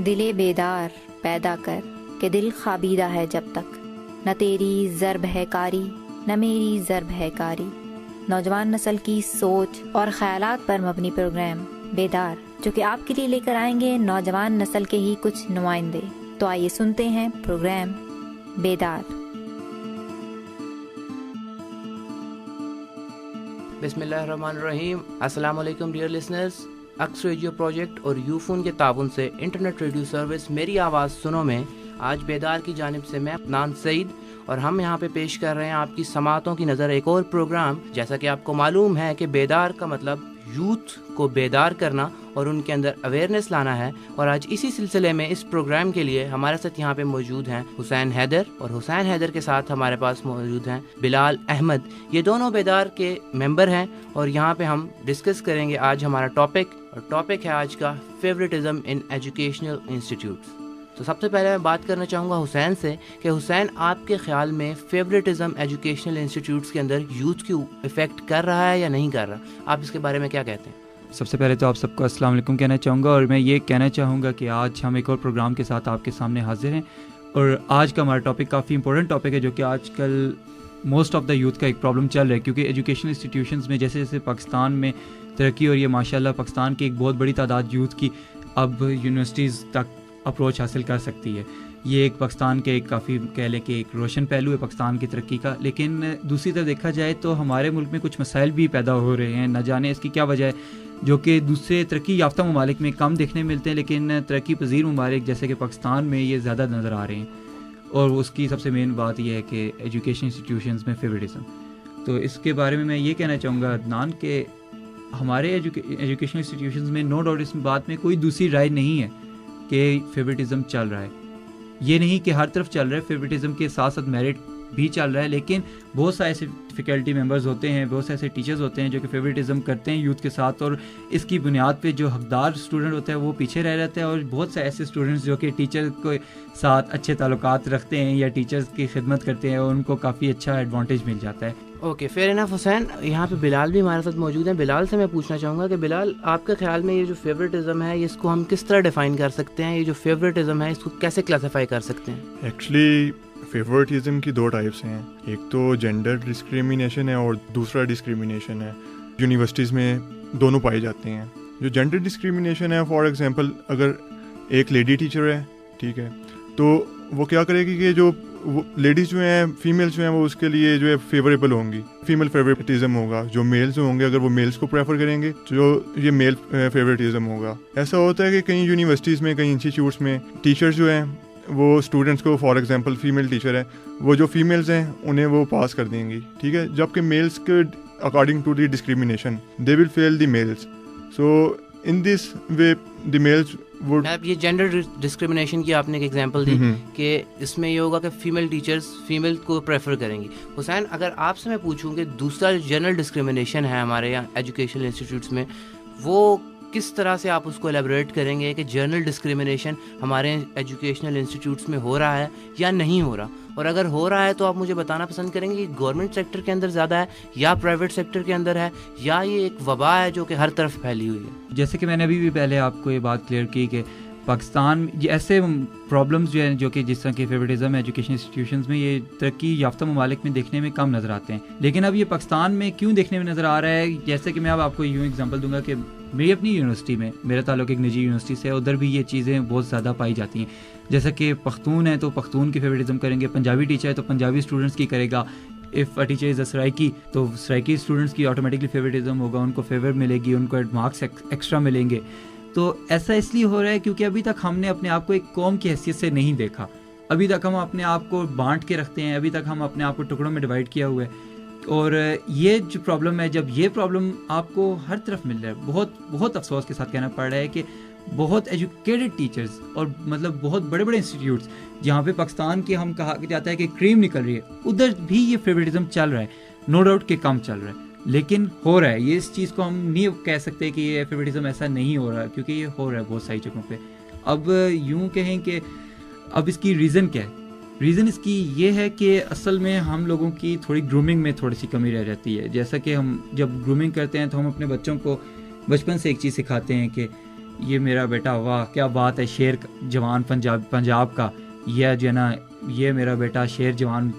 دل بیدار پیدا کر کہ دل خوابیدہ ہے جب تک، نہ تیری ضرب ہے کاری نہ میری ضرب ہے کاری۔ نوجوان نسل کی سوچ اور خیالات پر مبنی پروگرام بیدار، جو کہ آپ کے لیے لے کر آئیں گے نوجوان نسل کے ہی کچھ نمائندے۔ تو آئیے سنتے ہیں پروگرام بیدار۔ بسم اللہ الرحمن الرحیم۔ السلام علیکم ڈیئر لسنرز۔ اکس ریڈیو پروجیکٹ اور یوفون کے تعاون سے انٹرنیٹ ریڈیو سروس میری آواز سنو میں آج بیدار کی جانب سے میں عدنان سعید، اور ہم یہاں پہ پیش کر رہے ہیں آپ کی سماعتوں کی نظر ایک اور پروگرام۔ جیسا کہ آپ کو معلوم ہے کہ بیدار کا مطلب یوتھ کو بیدار کرنا اور ان کے اندر اویئرنیس لانا ہے، اور آج اسی سلسلے میں اس پروگرام کے لیے ہمارے ساتھ یہاں پہ موجود ہیں حسین حیدر، اور حسین حیدر کے ساتھ ہمارے پاس موجود ہیں بلال احمد۔ یہ دونوں بیدار کے ممبر ہیں، اور یہاں پہ ہم ڈسکس کریں گے آج ہمارا ٹاپک، اور ٹاپک ہے آج کا فیوریٹزم ان ایجوکیشنل انسٹیٹیوٹس۔ تو سب سے پہلے میں بات کرنا چاہوں گا حسین سے کہ حسین، آپ کے خیال میں فیوریٹزم ایجوکیشنل انسٹیٹیوٹس کے اندر یوتھ کی افیکٹ کر رہا ہے یا نہیں کر رہا؟ آپ اس کے بارے میں کیا کہتے ہیں؟ سب سے پہلے تو آپ سب کو السلام علیکم کہنا چاہوں گا، اور میں یہ کہنا چاہوں گا کہ آج ہم ایک اور پروگرام کے ساتھ آپ کے سامنے حاضر ہیں، اور آج کا ہمارا ٹاپک کافی امپورٹنٹ ٹاپک ہے، جو کہ آج کل موسٹ آف دا یوتھ کا ایک پرابلم چل رہا ہے، کیونکہ ایجوکیشنل انسٹیٹیوشنز میں جیسے جیسے پاکستان میں ترقی ہو رہی ہے، ماشاءاللہ پاکستان کی ایک بہت بڑی تعداد یوتھ کی اب یونیورسٹیز تک اپروچ حاصل کر سکتی ہے۔ یہ ایک پاکستان کے ایک کافی کہہ لیں کہ ایک روشن پہلو ہے پاکستان کی ترقی کا، لیکن دوسری طرف دیکھا جائے تو ہمارے ملک میں کچھ مسائل بھی پیدا ہو رہے ہیں، نہ جانے اس کی کیا وجہ ہے، جو کہ دوسرے ترقی یافتہ ممالک میں کم دیکھنے ملتے ہیں، لیکن ترقی پذیر ممالک جیسے کہ پاکستان میں یہ زیادہ نظر آ رہے ہیں۔ اور اس کی سب سے مین بات یہ ہے کہ ایجوکیشن انسٹیٹیوشنز میں فیوریٹزم۔ تو اس کے بارے میں یہ کہنا چاہوں گا عدنان کہ ہمارے ایجوکیشن انسٹیٹیوشنز میں نو ڈاؤٹ اس بات میں کوئی دوسری رائے نہیں ہے کہ فیوریٹزم چل رہا ہے۔ یہ نہیں کہ ہر طرف چل رہا ہے، فیوریٹزم کے ساتھ ساتھ میرٹ بھی چل رہا ہے، لیکن بہت سارے ایسے فیکلٹی ممبرز ہوتے ہیں، بہت سے ایسے ٹیچرز ہوتے ہیں جو کہ فیوریٹزم کرتے ہیں یوتھ کے ساتھ، اور اس کی بنیاد پہ جو حقدار اسٹوڈنٹ ہوتا ہے وہ پیچھے رہ جاتا ہے، اور بہت سے ایسے اسٹوڈنٹس جو کہ ٹیچر کے ساتھ اچھے تعلقات رکھتے ہیں یا ٹیچرز کی خدمت کرتے ہیں، اور ان کو کافی اچھا ایڈوانٹیج مل جاتا ہے۔ Okay, fair enough Hussain. یہاں پہ بلال بھی ہمارے ساتھ موجود ہیں۔ بلال سے میں پوچھنا چاہوں گا کہ بلال، آپ کے خیال میں یہ جو فیوریٹزم ہے اس کو ہم کس طرح ڈیفائن کر سکتے ہیں؟ یہ جو فیوریٹزم ہے اس کو کیسے کلاسیفائی کر سکتے ہیں؟ ایکچولی فیوریٹزم کی دو ٹائپس ہیں، ایک تو جینڈر ڈسکریمنیشن ہے اور دوسرا ڈسکریمنیشن ہے۔ یونیورسٹیز میں دونوں پائے جاتے ہیں۔ جو جینڈر ڈسکریمنیشن ہے، فار ایگزامپل اگر ایک لیڈی ٹیچر ہے، ٹھیک ہے، تو وہ کیا کرے گی کہ جو لیڈیز جو ہیں، فیمیلز جو ہیں، وہ اس کے لیے جو ہے فیوریبل ہوں گی، فیمیل فیوریٹزم ہوگا۔ جو میلز ہوں گے اگر وہ میلز کو پریفر کریں گے تو جو یہ میل فیوریٹزم ہوگا۔ ایسا ہوتا ہے کہ کئی یونیورسٹیز میں، کئی انسٹیٹیوٹس میں ٹیچرز جو ہیں وہ اسٹوڈنٹس کو، فار ایگزامپل فیمیل ٹیچر ہے، وہ جو فیمیلز ہیں انہیں وہ پاس کر دیں گی، ٹھیک ہے، جبکہ میلز کے according to the discrimination they will feel the males. So in this way the males would. یہ جینڈر ڈسکریمنیشن کی آپ نے ایک ایگزامپل دی کہ اس میں یہ ہوگا کہ فیمیل ٹیچرز فیمیل کو پریفر کریں گی۔ حسین، اگر آپ سے میں پوچھوں کہ دوسرا جنرل ڈسکریمنیشن ہے ہمارے یہاں ایجوکیشنل انسٹیٹیوٹس میں، وہ کس طرح سے آپ اس کو ایلیبریٹ کریں گے کہ جنرل ڈسکریمنیشن ہمارے ایجوکیشنل انسٹیٹیوٹس میں ہو رہا ہے یا نہیں ہو رہا؟ اور اگر ہو رہا ہے تو آپ مجھے بتانا پسند کریں گے کہ گورنمنٹ سیکٹر کے اندر زیادہ ہے یا پرائیویٹ سیکٹر کے اندر ہے، یا یہ ایک وبا ہے جو کہ ہر طرف پھیلی ہوئی ہے؟ جیسے کہ میں نے ابھی بھی پہلے آپ کو یہ بات کلیئر کی کہ پاکستان ایسے پرابلمس جو ہیں جو کہ جس طرح کے فیوریٹزم ایجوکیشن انسٹیٹیوشنز میں یہ ترقی یافتہ ممالک میں دیکھنے میں کم نظر آتے ہیں، لیکن اب یہ پاکستان میں کیوں دیکھنے میں نظر آ رہا ہے؟ جیسے کہ میں اب آپ کو یوں ایگزامپل دوں گا کہ میری اپنی یونیورسٹی میں، میرا تعلق ایک نجی یونیورسٹی سے ہے، ادھر بھی یہ چیزیں بہت زیادہ پائی جاتی ہیں۔ جیسا کہ پختون ہے تو پختون کی فیوریٹزم کریں گے، پنجابی ٹیچر ہے تو پنجابی اسٹوڈنٹس کی کرے گا، اف اے ٹیچر از اے سرائکی تو سرائکی اسٹوڈنٹس کی آٹومیٹکلی فیوریٹزم ہوگا، ان کو فیور ملے گی، ان کو مارکس ایکسٹرا ملیں گے۔ تو ایسا اس لیے ہو رہا ہے کیونکہ ابھی تک ہم نے اپنے آپ کو ایک قوم کی حیثیت سے نہیں دیکھا، ابھی تک ہم اپنے آپ کو بانٹ کے رکھتے ہیں، ابھی تک ہم اپنے آپ کو ٹکڑوں میں ڈیوائڈ کیا ہوا ہے۔ اور یہ جو پرابلم ہے، جب یہ پرابلم آپ کو ہر طرف مل رہا ہے، بہت بہت افسوس کے ساتھ کہنا پڑ رہا ہے کہ بہت ایجوکیٹڈ ٹیچرز اور مطلب بہت بڑے بڑے انسٹیٹیوٹس جہاں پہ پاکستان کے ہم کہا جاتا ہے کہ کریم نکل رہی ہے، ادھر بھی یہ فیوریٹزم چل رہا ہے، نو ڈاؤٹ کہ کم چل رہا ہے، لیکن ہو رہا ہے۔ یہ اس چیز کو ہم نہیں کہہ سکتے کہ یہ فیوریٹزم ایسا نہیں ہو رہا، کیونکہ یہ ہو رہا ہے بہت ساری جگہوں پہ۔ اب یوں کہیں کہ اب اس کی ریزن کیا ہے؟ ریزن اس کی یہ ہے کہ اصل میں ہم لوگوں کی تھوڑی گرومنگ میں تھوڑی سی کمی رہ جاتی ہے۔ جیسا کہ ہم جب گرومنگ کرتے ہیں تو ہم اپنے بچوں کو بچپن سے ایک چیز سکھاتے ہیں کہ یہ میرا بیٹا واہ کیا بات ہے، شیر جوان پنجاب کا، یہ جو ہے نا یہ میرا بیٹا شیر جوان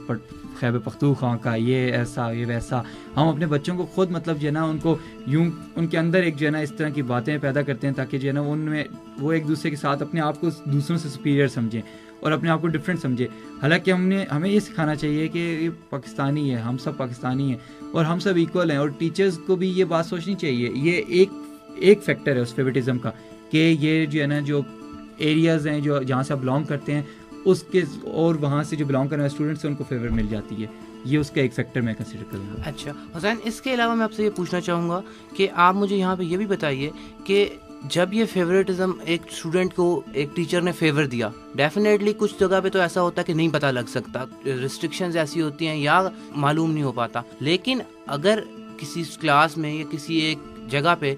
خیبر پختونخوا کا، یہ ایسا یہ ویسا. ہم اپنے بچوں کو خود مطلب جو ہے نا ان کو یوں ان کے اندر ایک جو ہے نا اس طرح کی باتیں پیدا کرتے ہیں تاکہ جو ہے نا ان میں وہ ایک دوسرے کے ساتھ اپنے آپ کو دوسروں سے سپیریئر سمجھیں اور اپنے آپ کو ڈفرینٹ سمجھے. حالانکہ ہمیں یہ سکھانا چاہیے کہ یہ پاکستانی ہے، ہم سب پاکستانی ہیں اور ہم سب ایکول ہیں. اور ٹیچرز کو بھی یہ بات سوچنی چاہیے، یہ ایک فیکٹر ہے اس فیوریٹزم کا کہ یہ جو ہے نا جو ایریاز ہیں جو جہاں سے آپ بلانگ کرتے ہیں اس کے اور وہاں سے جو بلانگ کرنے والے اسٹوڈنٹس ہیں ان کو فیور مل جاتی ہے. یہ اس کا ایک فیکٹر میں کنسیڈر کروں گا. اچھا حسین، اس کے علاوہ میں آپ سے یہ پوچھنا چاہوں گا کہ آپ مجھے یہاں پہ یہ بھی بتائیے کہ جب یہ فیوریٹزم ایک اسٹوڈنٹ کو ایک ٹیچر نے فیور دیا، ڈیفینیٹلی کچھ جگہ پہ تو ایسا ہوتا ہے کہ نہیں پتہ لگ سکتا، ریسٹرکشنز ایسی ہوتی ہیں یا معلوم نہیں ہو پاتا. لیکن اگر کسی کلاس میں یا کسی ایک جگہ پہ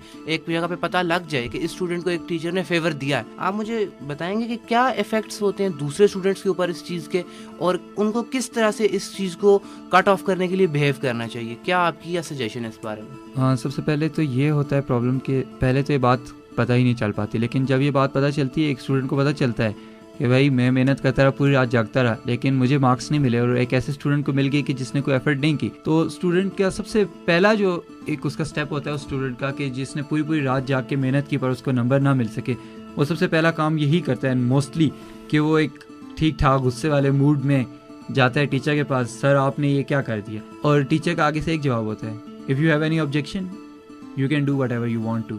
پتہ لگ جائے کہ اس اسٹوڈنٹ کو ایک ٹیچر نے فیور دیا ہے، آپ مجھے بتائیں گے کہ کیا ایفیکٹس ہوتے ہیں دوسرے اسٹوڈنٹس کے اوپر اس چیز کے، اور ان کو کس طرح سے اس چیز کو کٹ آف کرنے کے لیے بہیو کرنا چاہیے؟ کیا آپ کی یہ سجیشن ہے اس بارے میں؟ ہاں، سب سے پہلے تو یہ ہوتا ہے پرابلم کہ پہلے تو یہ بات پتہ ہی نہیں چل پاتی، لیکن جب یہ بات پتہ چلتی ہے ایک اسٹوڈنٹ کو پتہ چلتا ہے کہ بھائی میں محنت کرتا رہا، پوری رات جاگتا رہا لیکن مجھے مارکس نہیں ملے، اور ایک ایسے اسٹوڈنٹ کو مل گئی کہ جس نے کوئی ایفرٹ نہیں کی، تو اسٹوڈنٹ کا سب سے پہلا جو ایک اس کا اسٹیپ ہوتا ہے اس اسٹوڈنٹ کا کہ جس نے پوری رات جاگ کے محنت کی پر اس کو نمبر نہ مل سکے، وہ سب سے پہلا کام یہی کرتا ہے موسٹلی کہ وہ ایک ٹھیک ٹھاک غصے والے موڈ میں جاتا ہے ٹیچر کے پاس، سر آپ نے یہ کیا کر دیا، اور ٹیچر کا آگے سے ایک جواب ہوتا ہے if you have any objection you can do whatever you want to.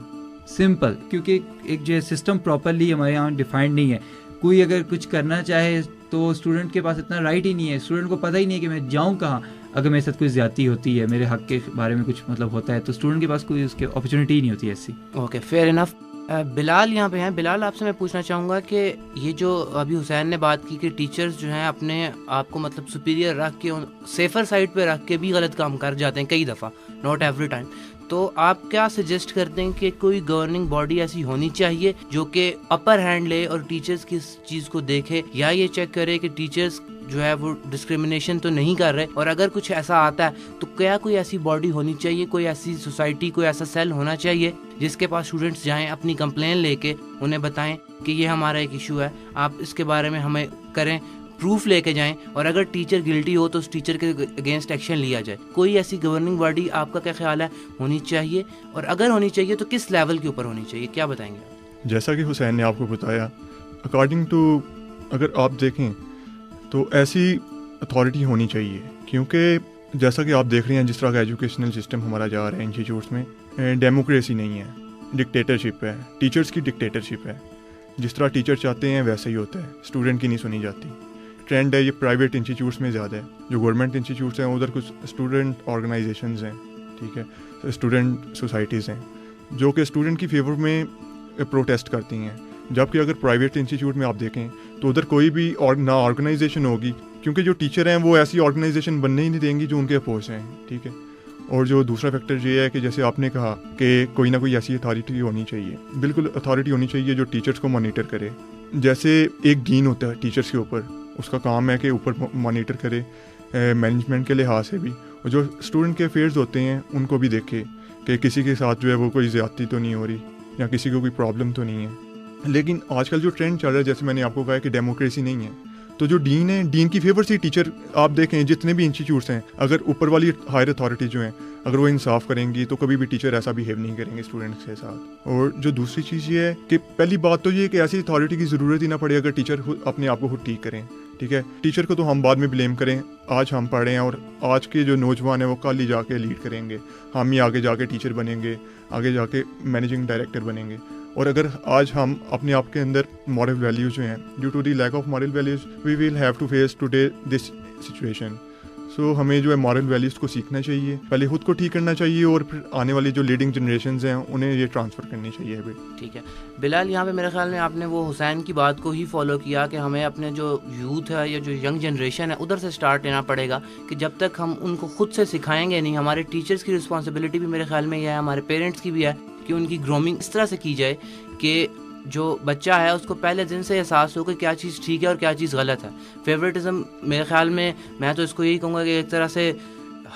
Simple, کیونکہ ایک جو سسٹم پراپرلی ہمارے یہاں ڈیفائنڈ نہیں ہے. کوئی اگر کچھ کرنا چاہے تو اسٹوڈنٹ کے پاس اتنا رائٹ ہی نہیں ہے، اسٹوڈنٹ کو پتہ ہی نہیں ہے کہ میں جاؤں کہاں. اگر میرے ساتھ کوئی زیادتی ہوتی ہے، میرے حق کے بارے میں کچھ مطلب ہوتا ہے، تو اسٹوڈنٹ کے پاس کوئی اس کی اپرچونیٹی ہی نہیں ہوتی ایسی. Okay, fair enough. بلال یہاں پہ ہیں. بلال، آپ سے میں پوچھنا چاہوں گا کہ یہ جو ابھی حسین نے بات کی کہ ٹیچرز جو ہیں اپنے آپ کو مطلب سپیریئر رکھ کے سیفر سائڈ پہ رکھ کے بھی غلط کام کر جاتے ہیں کئی دفعہ، ناٹ ایوری ٹائم، تو آپ کیا سجیسٹ کرتے ہیں کہ کوئی گورننگ باڈی ایسی ہونی چاہیے جو کہ اپر ہینڈ لے اور ٹیچرز کی اس چیز کو دیکھے، یا یہ چیک کرے کہ ٹیچرز جو ہے وہ ڈسکریمنیشن تو نہیں کر رہے، اور اگر کچھ ایسا آتا ہے تو کیا کوئی ایسی باڈی ہونی چاہیے، کوئی ایسی سوسائٹی، کوئی ایسا سیل ہونا چاہیے جس کے پاس اسٹوڈنٹس جائیں، اپنی کمپلین لے کے انہیں بتائیں کہ یہ ہمارا ایک ایشو ہے، آپ اس کے بارے میں ہمیں کریں، پروف لے کے جائیں، اور اگر ٹیچر گلٹی ہو تو اس ٹیچر کے اگینسٹ ایکشن لیا جائے. کوئی ایسی گورننگ باڈی آپ کا کیا خیال ہے ہونی چاہیے، اور اگر ہونی چاہیے تو کس لیول کے اوپر ہونی چاہیے؟ کیا بتائیں گے آپ؟ جیسا کہ حسین نے آپ کو بتایا، اکارڈنگ ٹو اگر آپ دیکھیں تو ایسی اتھارٹی ہونی چاہیے، کیونکہ جیسا کہ آپ دیکھ رہے ہیں جس طرح کا ایجوکیشنل سسٹم ہمارا جا رہا ہے انسٹیٹیوٹس میں، ڈیموکریسی نہیں ہے، ڈکٹیٹرشپ ہے، ٹیچرس کی ڈکٹیٹرشپ ہے. جس طرح ٹیچر چاہتے ہیں ویسا ہی ہوتا ہے، اسٹوڈنٹ کی نہیں سنی جاتی. ٹرینڈ ہے یہ پرائیویٹ انسٹیٹیوٹس میں زیادہ ہے. جو گورنمنٹ انسٹیٹیوٹس ہیں ادھر کچھ اسٹوڈنٹ آرگنائزیشنز ہیں، ٹھیک ہے، اسٹوڈنٹ سوسائٹیز ہیں جو کہ اسٹوڈنٹ کی فیور میں پروٹیسٹ کرتی ہیں. جبکہ اگر پرائیویٹ انسٹیٹیوٹ میں آپ دیکھیں تو ادھر کوئی بھی نہ آرگنائزیشن ہوگی، کیونکہ جو ٹیچر ہیں وہ ایسی آرگنائزیشن بننے ہی نہیں دیں گی جو ان کے اپوز ہیں، ٹھیک ہے. اور جو دوسرا فیکٹر یہ ہے کہ جیسے آپ نے کہا کہ کوئی نہ کوئی ایسی اتھارٹی ہونی چاہیے، بالکل اتھارٹی ہونی چاہیے جو ٹیچرس کو مانیٹر کرے. جیسے ایک ڈین ہوتا ہے ٹیچرس کے اوپر، اس کا کام ہے کہ اوپر مانیٹر کرے مینجمنٹ کے لحاظ سے بھی، اور جو اسٹوڈنٹ کے افیئرز ہوتے ہیں ان کو بھی دیکھے کہ کسی کے ساتھ جو ہے وہ کوئی زیادتی تو نہیں ہو رہی یا کسی کو کوئی پرابلم تو نہیں ہے. لیکن آج کل جو ٹرینڈ چل رہا ہے، جیسے میں نے آپ کو کہا کہ ڈیموکریسی نہیں ہے، تو جو ڈین ہے، ڈین کی فیور سے ٹیچر، آپ دیکھیں جتنے بھی انسٹیٹیوٹس ہیں، اگر اوپر والی ہائر اتھارٹی جو ہیں اگر وہ انصاف کریں گی تو کبھی بھی ٹیچر ایسا بیہیو نہیں کریں گے اسٹوڈنٹس کے ساتھ. اور جو دوسری چیز یہ ہے کہ پہلی بات تو یہ کہ ایسی اتھارٹی کی ضرورت ہی نہ پڑے اگر ٹیچر اپنے آپ کو خود ٹھیک کریں، ٹھیک ہے. ٹیچر کو تو ہم بعد میں بلیم کریں، آج ہم پڑھ رہے ہیں اور آج کے جو نوجوان ہیں وہ کل ہی جا کے لیڈ کریں گے، ہم ہی آگے جا کے ٹیچر بنیں گے، آگے جا کے مینیجنگ ڈائریکٹر بنیں گے. اور اگر آج ہم اپنے آپ کے اندر مورل ویلیوز جو ہیں، due to the lack of moral values we will have to face today this situation. So ہمیں جو ہے مورل ویلیوز کو سیکھنا چاہیے، پہلے خود کو ٹھیک کرنا چاہیے اور پھر آنے والی جو لیڈنگ جنریشنز ہیں انہیں یہ ٹرانسفر کرنی چاہیے. ٹھیک ہے بلال، یہاں پہ میرے خیال میں آپ نے وہ حسین کی بات کو ہی فالو کیا کہ ہمیں اپنے جو یوتھ ہے یا جو ینگ جنریشن ہے ادھر سے سٹارٹ لینا پڑے گا، کہ جب تک ہم ان کو خود سے سکھائیں گے نہیں. ہمارے ٹیچرس کی رسپانسبلٹی بھی میرے خیال میں یہ ہے، ہمارے پیرنٹس کی بھی ہے کہ ان کی گرومنگ اس طرح سے کی جائے کہ جو بچہ ہے اس کو پہلے دن سے احساس ہو کہ کیا چیز ٹھیک ہے اور کیا چیز غلط ہے. فیوریٹزم میرے خیال میں تو اس کو یہی کہوں گا کہ ایک طرح سے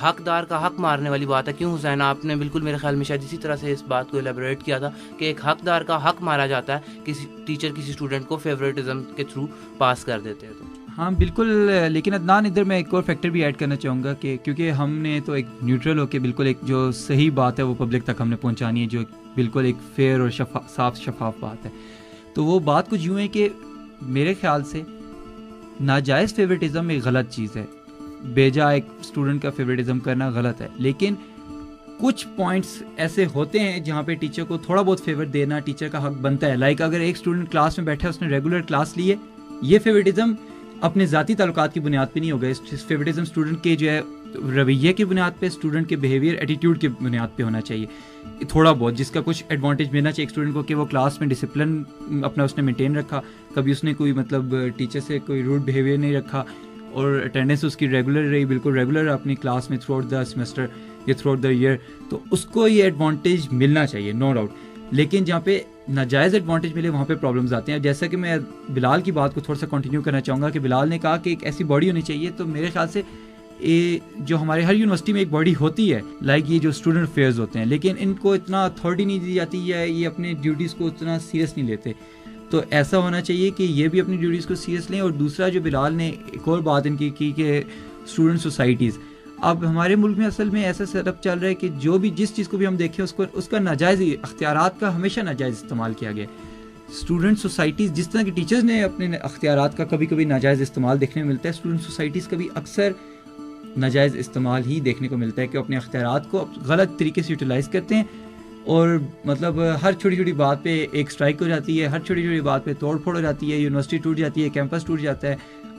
حقدار کا حق مارنے والی بات ہے. کیوں حسین؟ آپ نے بالکل میرے خیال میں شاید اسی طرح سے اس بات کو ایلیبریٹ کیا تھا کہ ایک حقدار کا حق مارا جاتا ہے, کسی ٹیچر کسی اسٹوڈنٹ کو فیوریٹزم کے تھرو پاس کر دیتے ہیں. تو ہاں بالکل, لیکن عدنان ادھر میں ایک اور فیکٹر بھی ایڈ کرنا چاہوں گا کہ کیونکہ ہم نے تو ایک نیوٹرل ہو کے بالکل ایک جو صحیح بات ہے وہ پبلک تک ہم نے پہنچانی ہے, جو بالکل ایک فیئر اور صاف شفاف بات ہے. تو وہ بات کچھ یوں ہے کہ میرے خیال سے ناجائز فیوریٹزم ایک غلط چیز ہے, بیجا ایک اسٹوڈنٹ کا فیوریٹزم کرنا غلط ہے, لیکن کچھ پوائنٹس ایسے ہوتے ہیں جہاں پہ ٹیچر کو تھوڑا بہت فیور دینا ٹیچر کا حق بنتا ہے. لائک اگر ایک اسٹوڈنٹ کلاس میں بیٹھا ہے, اس نے ریگولر کلاس لی ہے, یہ فیوریٹزم اپنے ذاتی تعلقات کی بنیاد پہ نہیں ہوگا. اس فیوریٹزم اسٹوڈنٹ کے جو ہے رویے کی بنیاد پہ, اسٹوڈنٹ کے بیہیویئر ایٹیٹیوڈ کی بنیاد پہ ہونا چاہیے تھوڑا بہت, جس کا کچھ ایڈوانٹیج ملنا چاہیے ایک اسٹوڈنٹ کو کہ وہ کلاس میں ڈسپلن اپنا اس نے مینٹین رکھا, کبھی اس نے کوئی مطلب ٹیچر سے کوئی روڈ بیہیویئر نہیں رکھا, اور اٹینڈنس اس کی ریگولر رہی, بالکل ریگولر اپنی کلاس میں تھرو آؤٹ دا سیمسٹر یا تھرو آؤٹ دا ایئر. تو اس کو یہ ایڈوانٹیج ملنا چاہیے, نو ڈاؤٹ. لیکن جہاں پہ ناجائز ایڈوانٹیج ملے وہاں پہ پرابلمز آتے ہیں. جیسا کہ میں بلال کی بات کو تھوڑا سا کنٹینیو کرنا چاہوں گا کہ بلال نے کہا کہ ایک ایسی باڈی ہونی چاہیے, تو میرے خیال سے جو ہمارے ہر یونیورسٹی میں ایک باڈی ہوتی ہے, لائک یہ جو اسٹوڈنٹ افیئرز ہوتے ہیں, لیکن ان کو اتنا اتھارٹی نہیں دی جاتی ہے, یہ اپنے ڈیوٹیز کو اتنا سیریس نہیں لیتے. تو ایسا ہونا چاہیے کہ یہ بھی اپنی ڈیوٹیز کو سیریس لیں. اور دوسرا جو بلال نے ایک اور بات ان کی کہ اسٹوڈنٹ سوسائٹیز, اب ہمارے ملک میں اصل میں ایسا سیٹ اپ چل رہا ہے کہ جو بھی جس چیز کو بھی ہم دیکھیں اس کا ناجائز اختیارات کا ہمیشہ ناجائز استعمال کیا گیا. اسٹوڈنٹ سوسائٹیز جس طرح کہ ٹیچرز نے اپنے اختیارات کا کبھی کبھی ناجائز استعمال دیکھنے میں ملتا ہے, اسٹوڈنٹ سوسائٹیز کا بھی اکثر ناجائز استعمال ہی دیکھنے کو ملتا ہے کہ اپنے اختیارات کو غلط طریقے سے یوٹیلائز کرتے ہیں, اور مطلب ہر چھوٹی چھوٹی بات پہ ایک اسٹرائک ہو جاتی ہے, ہر چھوٹی چھوٹی بات پہ توڑ پھوڑ ہو جاتی ہے, یونیورسٹی ٹوٹ جاتی ہے, کیمپس ٹوٹ جاتا ہے,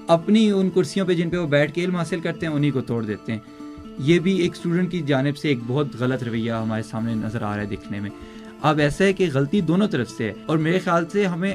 اپنی ان کرسیوں پہ جن پہ وہ بیٹھ کے علم حاصل کرتے ہیں انہیں کو توڑ دیتے ہیں. یہ بھی ایک اسٹوڈنٹ کی جانب سے ایک بہت غلط رویہ ہمارے سامنے نظر آ رہا ہے دیکھنے میں. اب ایسا ہے کہ غلطی دونوں طرف سے ہے, اور میرے خیال سے ہمیں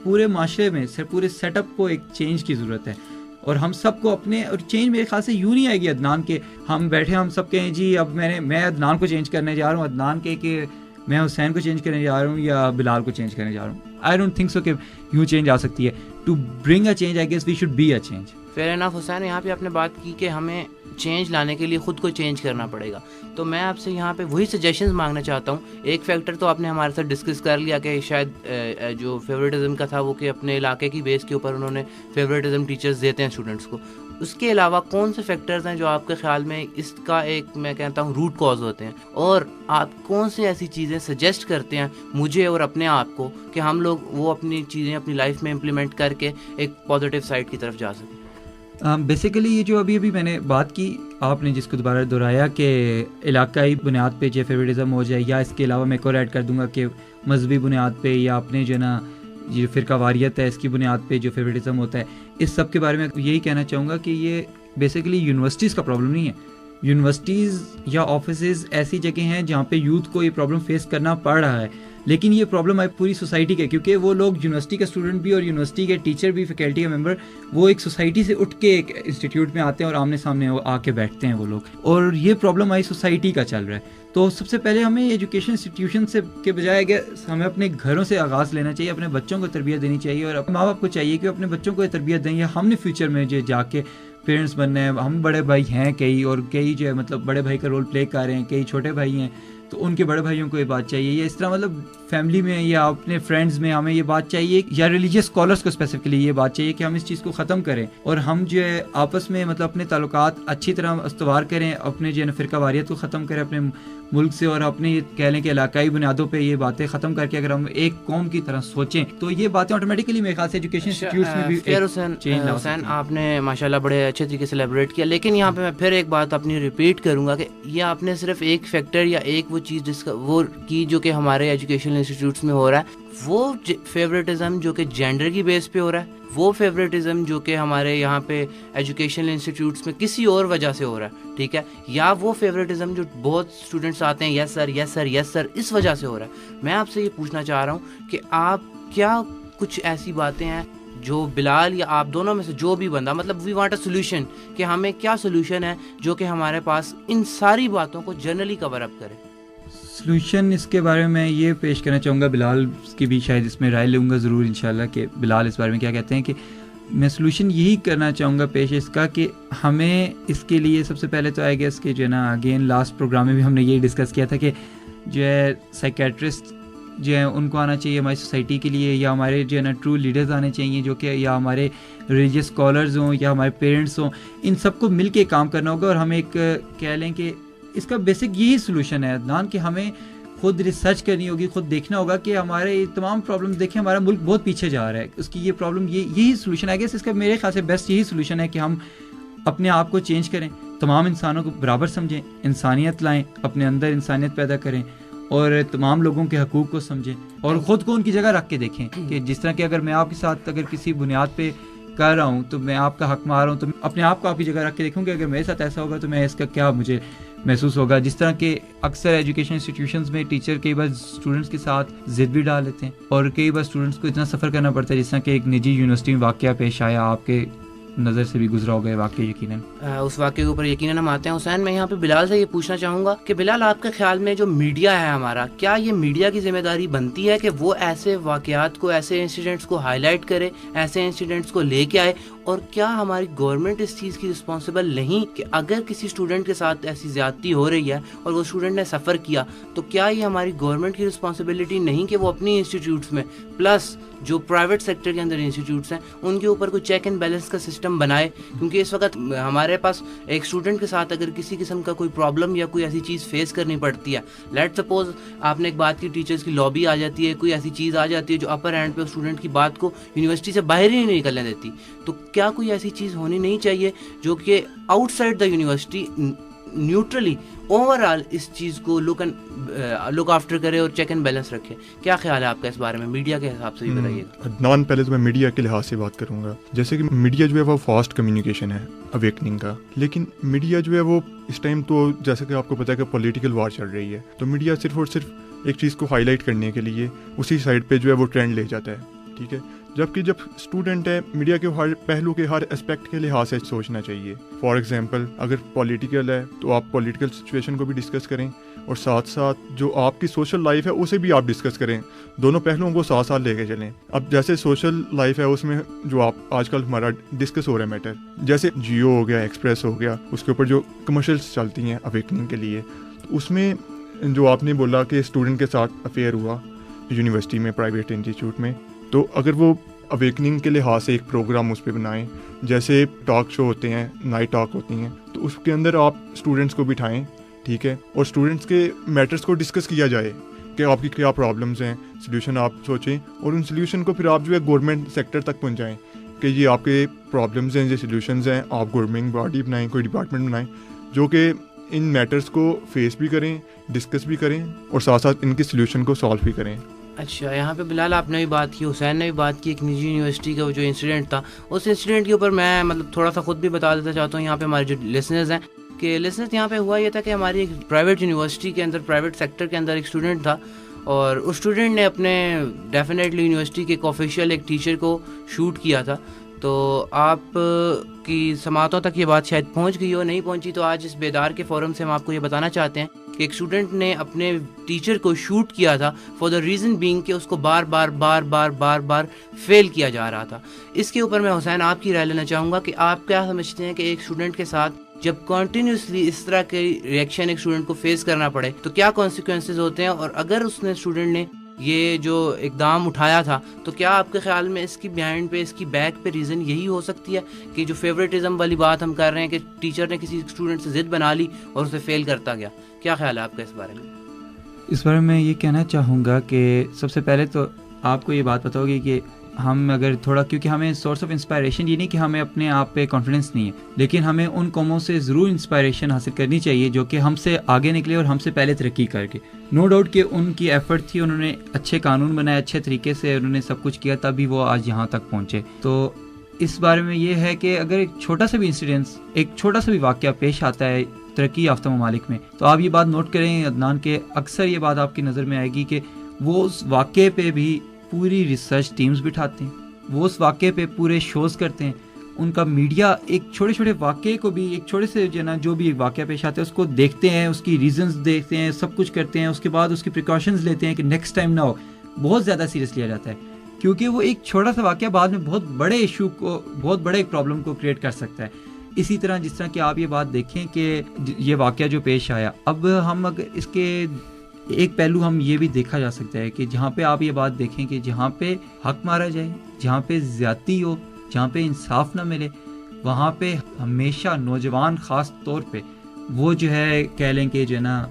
پورے معاشرے میں پورے سیٹ اپ کو ایک چینج کی ضرورت ہے, اور ہم سب کو اپنے, اور چینج میرے خیال سے یوں نہیں آئے گی عدنان کے ہم بیٹھے ہم سب کہیں جی اب میں عدنان کو چینج کرنے جا رہا ہوں, عدنان کہ میں حسین کو چینج کرنے جا رہا ہوں یا بلال کو چینج کرنے جا رہا ہوں. آئی ڈونٹ تھنک سو کہ یوں چینج آ سکتی ہے. To bring a change I guess we should be a change. Fair enough Hussain, یہاں پہ آپ نے بات کی کہ ہمیں چینج لانے کے لیے خود کو چینج کرنا پڑے گا, تو میں آپ سے یہاں پہ وہی سجیشنز مانگنا چاہتا ہوں. ایک فیکٹر تو آپ نے ہمارے ساتھ ڈسکس کر لیا کہ شاید جو فیوریٹزم کا تھا وہ کہ اپنے علاقے کی بیس کے اوپر انہوں نے فیوریٹزم ٹیچرز دیتے ہیں اسٹوڈنٹس کو. اس کے علاوہ کون سے فیکٹرز ہیں جو آپ کے خیال میں اس کا ایک میں کہتا ہوں روٹ کاز ہوتے ہیں, اور آپ کون سی ایسی چیزیں سجیسٹ کرتے ہیں مجھے اور اپنے آپ کو کہ ہم لوگ وہ اپنی چیزیں اپنی لائف میں امپلیمنٹ کر کے ایک پازیٹیو سائڈ کی طرف جا سکیں؟ بیسیکلی یہ جو ابھی میں نے بات کی, آپ نے جس کو دوبارہ دہرایا کہ علاقائی بنیاد پہ جو فیوریٹزم ہو جائے, یا اس کے علاوہ میں ایک اور ایڈ کر دوں گا کہ مذہبی بنیاد پہ یا اپنے جو ہے نا یہ فرقہ واریت ہے اس کی بنیاد پہ جو فیوریٹزم ہوتا ہے, اس سب کے بارے میں یہی کہنا چاہوں گا کہ یہ بیسیکلی یونیورسٹیز کا پرابلم نہیں ہے. یونیورسٹیز یا آفیسز ایسی جگہ ہیں جہاں پہ یوتھ کو یہ پرابلم فیس کرنا پڑ رہا ہے, لیکن یہ پرابلم ہے پوری سوسائٹی کے, کیونکہ وہ لوگ یونیورسٹی کا اسٹوڈنٹ بھی اور یونیورسٹی کے ٹیچر بھی, فیکلٹی کا ممبر, وہ ایک سوسائٹی سے اٹھ کے ایک انسٹیٹیوٹ میں آتے ہیں اور آمنے سامنے آ کے بیٹھتے ہیں وہ لوگ, اور یہ پرابلم ہماری سوسائٹی کا چل رہا ہے. تو سب سے پہلے ہمیں ایجوکیشن انسٹیٹیوشن سے کے بجائے کہ ہمیں اپنے گھروں سے آغاز لینا چاہیے, اپنے بچوں کو تربیت دینی چاہیے, اور اپنے ماں باپ کو چاہیے کہ اپنے بچوں کو یہ تربیت دیں, یا ہم نے فیوچر میں جو جا کے پیرنٹس بننا ہے. ہم بڑے بھائی ہیں کئی, اور کئی جو ہے مطلب بڑے بھائی کا رول پلے کر رہے ہیں, کئی چھوٹے بھائی ہیں, تو ان کے بڑے بھائیوں کو یہ بات چاہیے, یا اس طرح مطلب فیملی میں یا اپنے فرینڈز میں ہمیں یہ بات چاہیے, یا ریلیجیس اسکالرس کو اسپیسیفکلی یہ بات چاہیے کہ ہم اس چیز کو ختم کریں, اور ہم جو ہے آپس میں مطلب اپنے تعلقات اچھی طرح استوار کریں, اپنے جو ہے فرقہ واریت کو ختم کریں اپنے ملک سے, اور اپنے کہہ لیں کہ علاقائی بنیادوں پہ یہ باتیں ختم کر کے اگر ہم ایک قوم کی طرح سوچیں تو یہ باتیں آٹومیٹکلی میرے خیال سے ایجوکیشن انسٹیٹیوٹس میں بھی چینج لا سکتی ہیں. حسین, آپ نے ماشاءاللہ بڑے اچھے طریقے سے ایلیبریٹ کیا, لیکن یہاں پہ میں پھر ایک بات اپنی ریپیٹ کروں گا کہ یہ آپ نے صرف ایک فیکٹر یا ایک وہ چیز جس کا وہ کی جو کہ ہمارے ایجوکیشنل انسٹیٹیوٹس میں ہو رہا ہے, وہ فیوریٹزم جو کہ جینڈر کی بیس پہ ہو رہا ہے, وہ فیوریٹزم جو کہ ہمارے یہاں پہ ایجوکیشنل انسٹیٹیوٹس میں کسی اور وجہ سے ہو رہا ہے, ٹھیک ہے, یا وہ فیوریٹزم جو بہت اسٹوڈنٹس آتے ہیں یس سر یس سر یس سر اس وجہ سے ہو رہا ہے. میں آپ سے یہ پوچھنا چاہ رہا ہوں کہ آپ کیا کچھ ایسی باتیں ہیں جو بلال یا آپ دونوں میں سے جو بھی بندہ, مطلب وی وانٹ اے سولوشن, کہ ہمیں کیا سولوشن ہے جو کہ ہمارے پاس ان ساری باتوں کو جنرلی کور اپ کرے. سلوشن اس کے بارے میں یہ پیش کرنا چاہوں گا, بلال کی بھی شاید اس میں رائے لوں گا ضرور انشاءاللہ کہ بلال اس بارے میں کیا کہتے ہیں, کہ میں سلوشن یہی کرنا چاہوں گا پیش اس کا کہ ہمیں اس کے لیے سب سے پہلے تو آئی گیس کہ جو ہے نا اگین لاسٹ پروگرام میں بھی ہم نے یہی ڈسکس کیا تھا کہ جو ہے سائیکیٹرسٹ جو ہے ان کو آنا چاہیے ہماری سوسائٹی کے لیے, یا ہمارے جو ہے نا ٹرو لیڈرز آنے چاہیے جو کہ یا ہمارے ریلیجیس اسکالرز ہوں یا ہمارے پیرنٹس ہوں, ان سب کو مل کے کام کرنا ہوگا. اور ہمیں ایک کہہ لیں کہ اس کا بیسک یہی سلوشن ہے عدنان کہ ہمیں خود ریسرچ کرنی ہوگی, خود دیکھنا ہوگا کہ ہمارے تمام پرابلم دیکھیں ہمارا ملک بہت پیچھے جا رہا ہے, اس کی یہ پرابلم یہی سلوشن ہے. اس کا میرے خیال سے بیسٹ یہی سلوشن ہے کہ ہم اپنے آپ کو چینج کریں, تمام انسانوں کو برابر سمجھیں, انسانیت لائیں, اپنے اندر انسانیت پیدا کریں اور تمام لوگوں کے حقوق کو سمجھیں اور خود کو ان کی جگہ رکھ کے دیکھیں کہ جس طرح کہ اگر میں آپ کے ساتھ اگر کسی بنیاد پہ کر رہا ہوں تو میں آپ کا حق مار رہا ہوں, تو اپنے آپ کو آپ کی جگہ رکھ کے دیکھوں کہ اگر میرے ساتھ ایسا ہوگا تو میں اس کا کیا مجھے محسوس ہوگا. جس طرح کہ اکثر ایجوکیشن انسٹیٹیوشنز میں ٹیچر کئی بار اسٹوڈنٹس کے ساتھ ضد بھی ڈال لیتے ہیں اور کئی بار اسٹوڈنٹس کو اتنا سفر کرنا پڑتا ہے, جس طرح کہ ایک نجی یونیورسٹی میں واقعہ پیش آیا, آپ کے نظر سے بھی گزرا ہوگا واقعہ یقیناً. اس واقعے کے اوپر یقیناً ہم آتے ہیں. حسین, میں یہاں پہ بلال سے یہ پوچھنا چاہوں گا کہ بلال, آپ کے خیال میں جو میڈیا ہے ہمارا, کیا یہ میڈیا کی ذمہ داری بنتی ہے کہ وہ ایسے واقعات کو, ایسے انسیڈنٹس کو ہائی لائٹ کرے, ایسے انسیڈنٹس کو لے کے آئے, اور کیا ہماری گورنمنٹ اس چیز کی رسپانسبل نہیں کہ اگر کسی اسٹوڈنٹ کے ساتھ ایسی زیادتی ہو رہی ہے اور وہ اسٹوڈنٹ نے سفر کیا, تو کیا یہ ہماری گورنمنٹ کی رسپانسبلٹی نہیں کہ وہ اپنی انسٹیٹیوٹس میں پلس جو پرائیویٹ سیکٹر کے اندر انسٹیٹیوٹس ہیں ان کے اوپر کوئی چیک اینڈ بیلنس کا سسٹم بنائے؟ کیونکہ اس وقت ہمارے پاس ایک اسٹوڈنٹ کے ساتھ اگر کسی قسم کا کوئی پرابلم یا کوئی ایسی چیز فیس کرنی پڑتی ہے, لیٹ سپوز آپ نے ایک بات کی, ٹیچرس کی لابی آ جاتی ہے, کوئی ایسی چیز آ جاتی ہے جو اپر اینڈ پہ اسٹوڈنٹ کی بات کو یونیورسٹی سے باہر ہی نہیں نکلنے دیتی, تو کیا کوئی ایسی چیز ہونی نہیں چاہیے جو کہ outside the university neutrally overall اس چیز کو لک آفٹر کرے اور چیک اینڈ بیلنس رکھے؟ کیا خیال ہے آپ کا اس بارے میں, میڈیا کے حساب سے بھی بتائیے. عدنان, پہلے تو میں میڈیا کے لحاظ سے بات کروں گا. جیسے کہ میڈیا جو ہے وہ فاسٹ کمیونیکیشن ہے اویکننگ کا, لیکن میڈیا جو ہے وہ اس ٹائم تو جیسے کہ آپ کو پتہ ہے کہ پولیٹیکل وار چل رہی ہے, تو میڈیا صرف اور صرف ایک چیز کو ہائی لائٹ کرنے کے لیے اسی سائڈ پہ جو ہے وہ ٹرینڈ لے جاتا ہے, ٹھیک ہے. جبکہ جب اسٹوڈنٹ ہے, میڈیا کے ہر پہلو کے ہر اسپیکٹ کے لحاظ سے سوچنا چاہیے. فار ایگزامپل, اگر پولیٹیکل ہے تو آپ پولیٹیکل سچویشن کو بھی ڈسکس کریں اور ساتھ ساتھ جو آپ کی سوشل لائف ہے اسے بھی آپ ڈسکس کریں, دونوں پہلوؤں کو ساتھ ساتھ لے کے چلیں. اب جیسے سوشل لائف ہے اس میں جو آپ آج کل ہمارا ڈسکس ہو رہا ہے میٹر, جیسے جیو ہو گیا, ایکسپریس ہو گیا, اس کے اوپر جو کمرشلس چلتی ہیں اویکننگ کے لیے, تو اس میں جو آپ نے بولا کہ اسٹوڈنٹ کے ساتھ افیئر ہوا یونیورسٹی میں, پرائیویٹ انسٹیٹیوٹ میں, تو اگر وہ اویکننگ کے لحاظ سے ایک پروگرام اس پہ بنائیں, جیسے ٹاک شو ہوتے ہیں, نائٹ ٹاک ہوتی ہیں, تو اس کے اندر آپ اسٹوڈنٹس کو بٹھائیں, ٹھیک ہے, اور اسٹوڈنٹس کے میٹرز کو ڈسکس کیا جائے کہ آپ کی کیا پرابلمس ہیں, سلیوشن آپ سوچیں, اور ان سلیوشن کو پھر آپ جو ہے گورنمنٹ سیکٹر تک پہنچائیں کہ یہ آپ کے پرابلمس ہیں, یہ سلیوشنز ہیں. آپ گورنمنٹ باڈی بنائیں, کوئی ڈپارٹمنٹ بنائیں جو کہ ان میٹرز کو فیس بھی کریں, ڈسکس بھی کریں اور ساتھ ساتھ ان کے سلیوشن کو سالو بھی کریں. اچھا, یہاں پہ بلال آپ نے بھی بات کی, حسین نے بھی بات کی, ایک نجی یونیورسٹی کا وہ جو انسیڈنٹ تھا, اس انسیڈنٹ کے اوپر میں تھوڑا سا خود بھی بتا دیتا چاہتا ہوں یہاں پہ ہمارے جو لسنرز ہیں کہ لسنرز یہاں پہ ہوا یہ تھا کہ ہماری ایک پرائیویٹ یونیورسٹی کے اندر, پرائیویٹ سیکٹر کے اندر ایک اسٹوڈنٹ تھا, اور اس اسٹوڈنٹ نے اپنے ڈیفینیٹلی یونیورسٹی کے ایک آفیشیل ایک ٹیچر کو شوٹ کیا تھا. تو آپ کی سماعتوں تک یہ بات شاید پہنچ گئی ہو, نہیں پہنچی تو آج اس بیدار کے فورم سے ہم آپ کو یہ بتانا چاہتے ہیں کہ ایک اسٹوڈنٹ نے اپنے ٹیچر کو شوٹ کیا تھا فار دا ریزن بینگ کہ اس کو بار بار فیل کیا جا رہا تھا. اس کے اوپر میں حسین آپ کی رائے لینا چاہوں گا کہ آپ کیا سمجھتے ہیں کہ ایک اسٹوڈنٹ کے ساتھ جب کنٹینیوسلی اس طرح کے ریئیکشن ایک اسٹوڈنٹ کو فیس کرنا پڑے تو کیا کانسیکوینسز ہوتے ہیں, اور اگر اس نے اسٹوڈنٹ نے یہ جو اقدام اٹھایا تھا تو کیا آپ کے خیال میں اس کی بیہائنڈ پہ, اس کی بیک پہ ریزن یہی ہو سکتی ہے کہ جو فیوریٹزم والی بات ہم کر رہے ہیں کہ ٹیچر نے کسی اسٹوڈنٹ سے ضد بنا لی اور اسے فیل کرتا گیا؟ کیا خیال ہے آپ کا اس بارے میں؟ اس بارے میں یہ کہنا چاہوں گا کہ سب سے پہلے تو آپ کو یہ بات پتہ ہوگی کہ ہم اگر تھوڑا, کیونکہ ہمیں سورس آف انسپائریشن یہ نہیں کہ ہمیں اپنے آپ پہ کانفیڈنس نہیں ہے, لیکن ہمیں ان قوموں سے ضرور انسپائریشن حاصل کرنی چاہیے جو کہ ہم سے آگے نکلے اور ہم سے پہلے ترقی کر کے. نو ڈاؤٹ کہ ان کی ایفرٹ تھی, انہوں نے اچھے قانون بنائے, اچھے طریقے سے انہوں نے سب کچھ کیا, تبھی وہ آج یہاں تک پہنچے. تو اس بارے میں یہ ہے کہ اگر ایک چھوٹا سا بھی انسیڈنس, ایک چھوٹا سا بھی واقعہ پیش آتا ہے ترقی یافتہ ممالک میں, تو آپ یہ بات نوٹ کریں عدنان کہ اکثر یہ بات آپ کی نظر میں آئے گی کہ وہ اس واقعے پہ بھی پوری ریسرچ ٹیمز بٹھاتے ہیں, وہ اس واقعے پہ پورے شوز کرتے ہیں. ان کا میڈیا ایک چھوٹے چھوٹے واقعے کو بھی, ایک چھوٹے سے جو بھی واقعہ پیش آتا ہے اس کو دیکھتے ہیں, اس کی ریزنز دیکھتے ہیں, سب کچھ کرتے ہیں, اس کے بعد اس کی پریکاشنز لیتے ہیں کہ نیکسٹ ٹائم نہ ہو. بہت زیادہ سیریس لیا جاتا ہے. کیونکہ وہ ایک چھوٹا سا واقعہ بعد میں بہت بڑے ایشو کو، بہت بڑے ایک پرابلم کو کریٹ کر سکتا ہے. اسی طرح جس طرح کہ آپ یہ بات دیکھیں کہ یہ واقعہ جو پیش آیا، اب ہم اگر اس کے ایک پہلو ہم یہ بھی دیکھا جا سکتا ہے کہ جہاں پہ آپ یہ بات دیکھیں کہ جہاں پہ حق مارا جائے، جہاں پہ زیادتی ہو، جہاں پہ انصاف نہ ملے، وہاں پہ ہمیشہ نوجوان خاص طور پہ وہ جو ہے کہہ لیں کہ جو ہے نا